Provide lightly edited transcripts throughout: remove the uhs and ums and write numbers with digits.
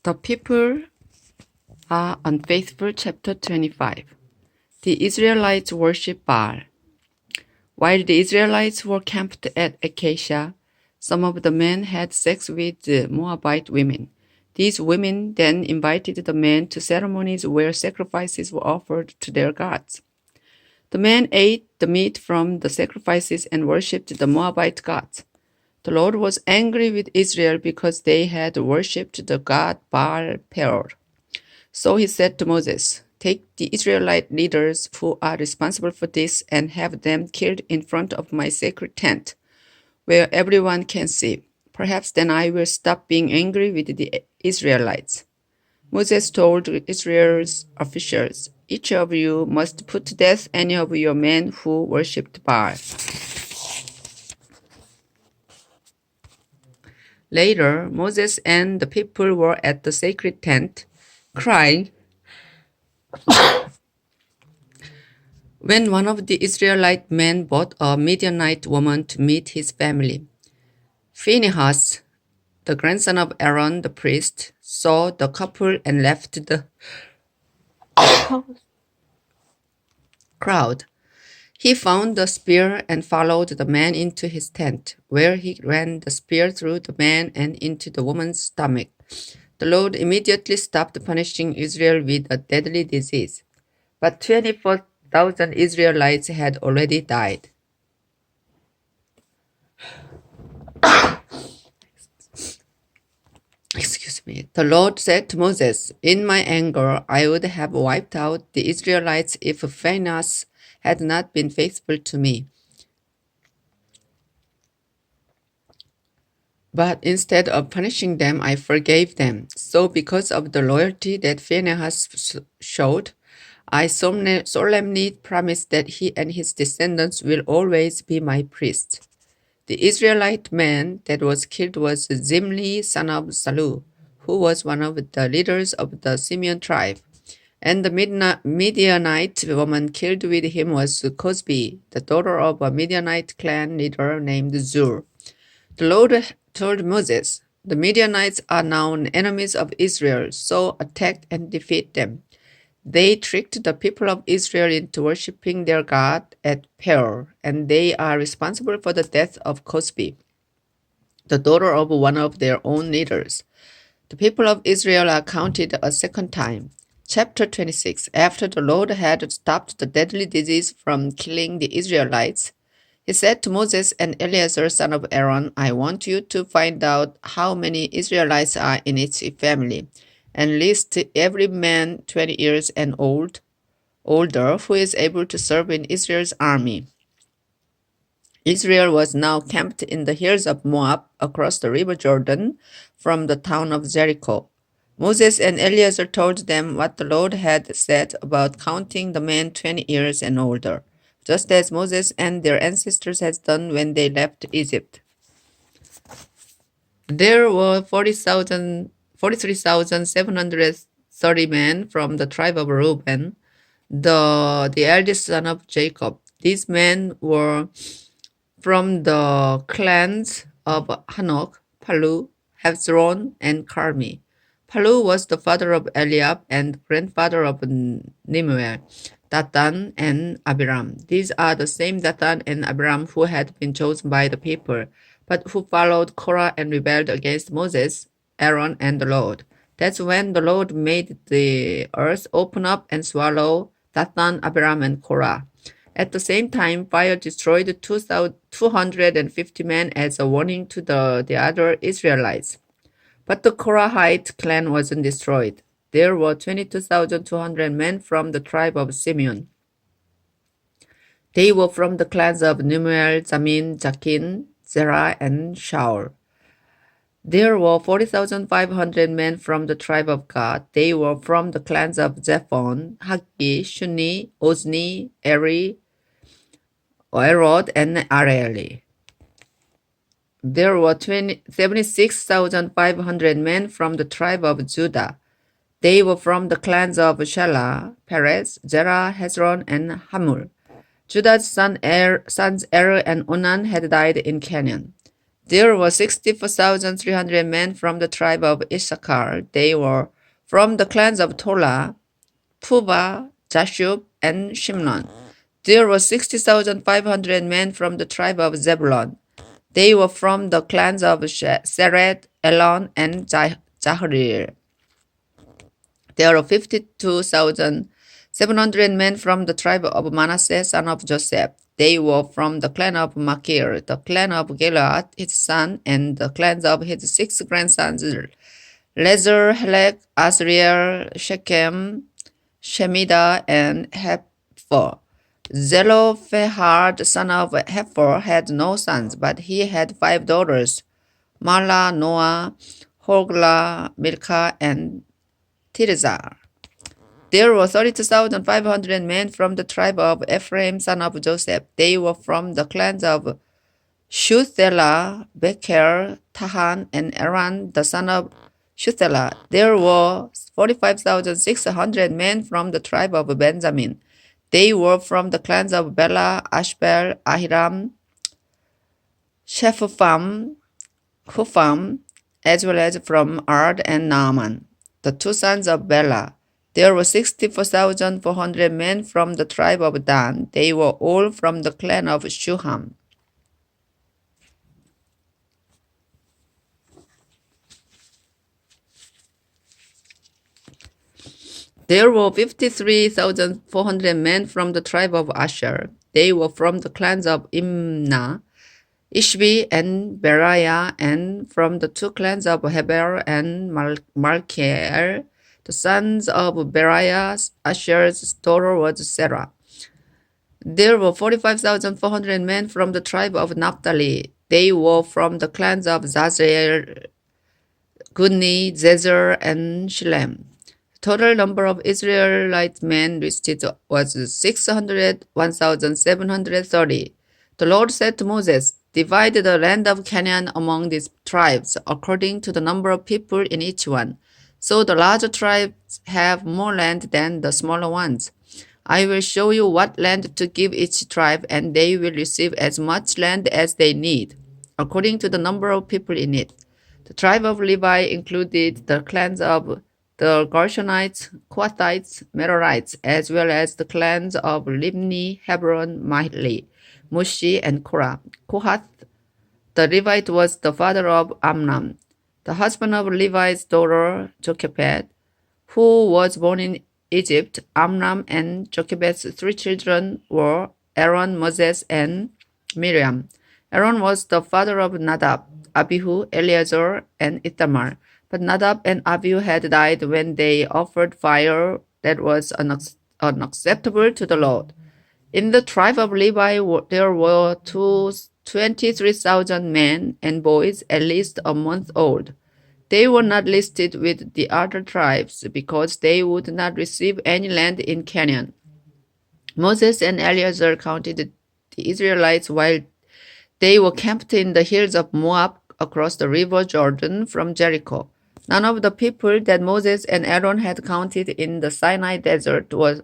The people are unfaithful, chapter 25. The Israelites worship Baal. While the Israelites were camped at Acacia, some of the men had sex with the Moabite women. These women then invited the men to ceremonies where sacrifices were offered to their gods. The men ate the meat from the sacrifices and worshipped the Moabite gods. The Lord was angry with Israel because they had worshipped the god Baal Peor. So he said to Moses, "Take the Israelite leaders who are responsible for this and have them killed in front of my sacred tent, where everyone can see. Perhaps then I will stop being angry with the Israelites." Moses told Israel's officials, "Each of you must put to death any of your men who worshipped Baal." Later, Moses and the people were at the sacred tent, crying, when one of the Israelite men brought a Midianite woman to meet his family. Phinehas, the grandson of Aaron the priest, saw the couple and left the crowd. He found the spear and followed the man into his tent, where he ran the spear through the man and into the woman's stomach. The Lord immediately stopped punishing Israel with a deadly disease. But 24,000 Israelites had already died. The Lord said to Moses, "In my anger, I would have wiped out the Israelites if Phinehas had not been faithful to me. But instead of punishing them, I forgave them. So because of the loyalty that Phinehas showed, I solemnly promise that he and his descendants will always be my priests." The Israelite man that was killed was Zimri, son of Salu, who was one of the leaders of the Simeon tribe. And the Midianite woman killed with him was Cosbi, the daughter of a Midianite clan leader named Zur. The Lord told Moses, "The Midianites are now enemies of Israel, so attack and defeat them." They tricked the people of Israel into worshipping their god at Peor, and they are responsible for the death of Cosbi, the daughter of one of their own leaders. The people of Israel are counted a second time. Chapter 26. After the Lord had stopped the deadly disease from killing the Israelites, he said to Moses and Eleazar, son of Aaron, "I want you to find out how many Israelites are in each family, and list every man 20 years and older who is able to serve in Israel's army." Israel was now camped in the hills of Moab across the river Jordan from the town of Jericho. Moses and Eleazar told them what the Lord had said about counting the men 20 years and older, just as Moses and their ancestors had done when they left Egypt. There were 43,730 men from the tribe of Reuben, the eldest son of Jacob. These men were from the clans of Hanok, Palu, Hezron, and Carmi. Palu was the father of Eliab and grandfather of Nemuel, Dathan, and Abiram. These are the same Dathan and Abiram who had been chosen by the people, but who followed Korah and rebelled against Moses, Aaron, and the Lord. That's when the Lord made the earth open up and swallow Dathan, Abiram, and Korah. At the same time, fire destroyed 250 men as a warning to the other Israelites. But the Korahite clan wasn't destroyed. There were 22,200 men from the tribe of Simeon. They were from the clans of Nemuel, Zamin, Jakin, Zerah, and Shaul. There were 40,500 men from the tribe of Gad. They were from the clans of Zephon, Haggi, Shuni, Ozni, Eri, Erod, and Areli. There were 76,500 men from the tribe of Judah. They were from the clans of Shelah, Perez, Zerah, Hezron, and Hamul. Judah's sons Er and Onan had died in Canaan. There were 64,300 men from the tribe of Issachar. They were from the clans of Tola, Puva, Jashub, and Shimron. There were 60,500 men from the tribe of Zebulun. They were from the clans of Sered, Elon, and Jahrir. There were 52,700 men from the tribe of Manasseh, son of Joseph. They were from the clan of Machir, the clan of Gilead, his son, and the clans of his 6 grandsons, Lezer, Helek, Asriel, Shechem, Shemida, and Hepher. Zelophehad, son of Hepher, had no sons, but he had 5 daughters, Mahlah, Noah, Hoglah, Milcah, and Tirzah. There were 32,500 men from the tribe of Ephraim, son of Joseph. They were from the clans of Shuthelah, Becher, Tahan, and Aaron, the son of Shuthelah. There were 45,600 men from the tribe of Benjamin. They were from the clans of Bela, Ashbel, Ahiram, Shepham, Hupham, as well as from Ard and Naaman, the 2 sons of Bela. There were 64,400 men from the tribe of Dan. They were all from the clan of Shuham. There were 53,400 men from the tribe of Asher. They were from the clans of Imnah, Ishbi, and Beriah, and from the 2 clans of Heber and Malchiel, the sons of Beriah. Asher's daughter was Sarah. There were 45,400 men from the tribe of Naphtali. They were from the clans of Zazel, Guni, Zezer, and Shilem. The total number of Israelite men listed was 1,730. The Lord said to Moses, "Divide the land of Canaan among these tribes, according to the number of people in each one. So the larger tribes have more land than the smaller ones. I will show you what land to give each tribe, and they will receive as much land as they need, according to the number of people in it." The tribe of Levi included the clans of the Gershonites, Kohathites, Merarites, as well as the clans of Libni, Hebron, Mahli, Mushi, and Korah. Kohath, the Levite, was the father of Amram, the husband of Levi's daughter Jochebed, who was born in Egypt. Amram and Jochebed's 3 children were Aaron, Moses, and Miriam. Aaron was the father of Nadab, Abihu, Eleazar, and Ithamar. But Nadab and Abihu had died when they offered fire that was unacceptable to the Lord. In the tribe of Levi, there were 23,000 men and boys at least a month old. They were not listed with the other tribes because they would not receive any land in Canaan. Moses and Eleazar counted the Israelites while they were camped in the hills of Moab across the river Jordan from Jericho. None of the people that Moses and Aaron had counted in the Sinai desert was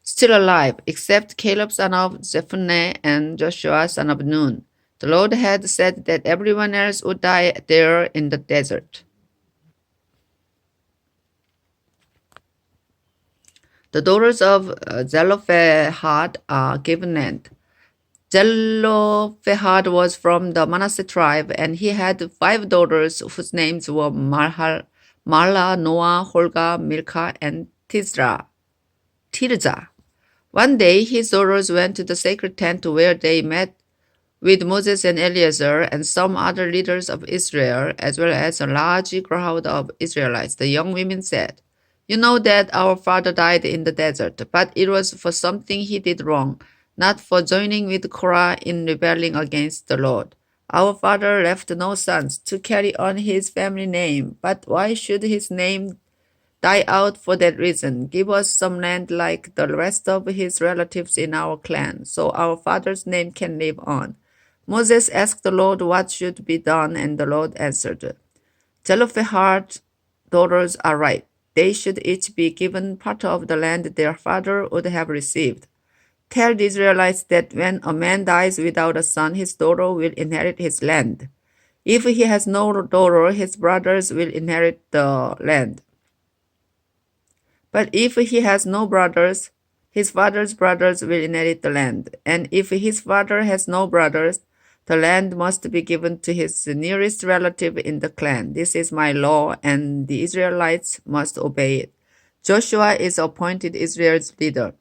still alive, except Caleb son of Jephunneh and Joshua son of Nun. The Lord had said that everyone else would die there in the desert. The daughters of Zelophehad are given land. Zelophehad was from the Manasseh tribe, and he had 5 daughters whose names were Mahlah, Noah, Hoglah, Milcah, and Tirzah. One day his daughters went to the sacred tent where they met with Moses and Eleazar and some other leaders of Israel, as well as a large crowd of Israelites. The young women said, "You know that our father died in the desert, but it was for something he did wrong, not for joining with Korah in rebelling against the Lord. Our father left no sons to carry on his family name, but why should his name die out for that reason? Give us some land like the rest of his relatives in our clan, so our father's name can live on." Moses asked the Lord what should be done, and the Lord answered, "Zelophehad's daughters are right. They should each be given part of the land their father would have received. Tell the Israelites that when a man dies without a son, his daughter will inherit his land. If he has no daughter, his brothers will inherit the land. But if he has no brothers, his father's brothers will inherit the land. And if his father has no brothers, the land must be given to his nearest relative in the clan. This is my law, and the Israelites must obey it. Joshua is appointed Israel's leader.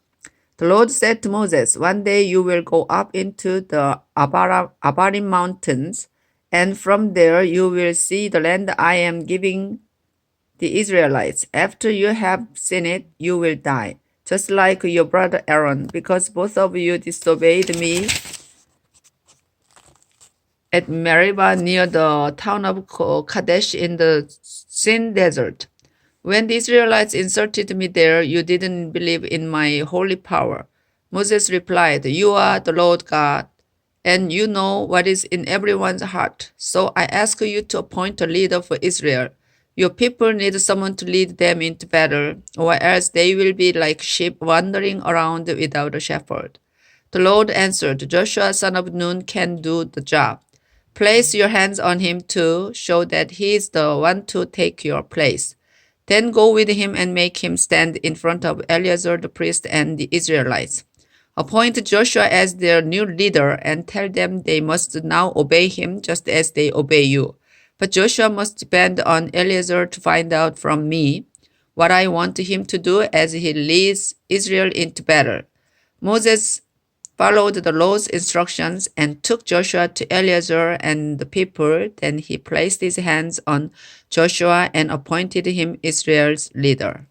The Lord said to Moses, "One day you will go up into the Abarim mountains, and from there you will see the land I am giving the Israelites. After you have seen it, you will die, just like your brother Aaron, because both of you disobeyed me at Meribah near the town of Kadesh in the Sin desert. When the Israelites inserted me there, you didn't believe in my holy power." Moses replied, "You are the Lord God, and you know what is in everyone's heart. So I ask you to appoint a leader for Israel. Your people need someone to lead them into battle, or else they will be like sheep wandering around without a shepherd." The Lord answered, "Joshua son of Nun can do the job. Place your hands on him to show that he is the one to take your place. Then go with him and make him stand in front of Eleazar the priest and the Israelites. Appoint Joshua as their new leader and tell them they must now obey him just as they obey you. But Joshua must depend on Eleazar to find out from me what I want him to do as he leads Israel into battle." Moses followed the Lord's instructions and took Joshua to Eleazar and the people. Then he placed his hands on Joshua and appointed him Israel's leader.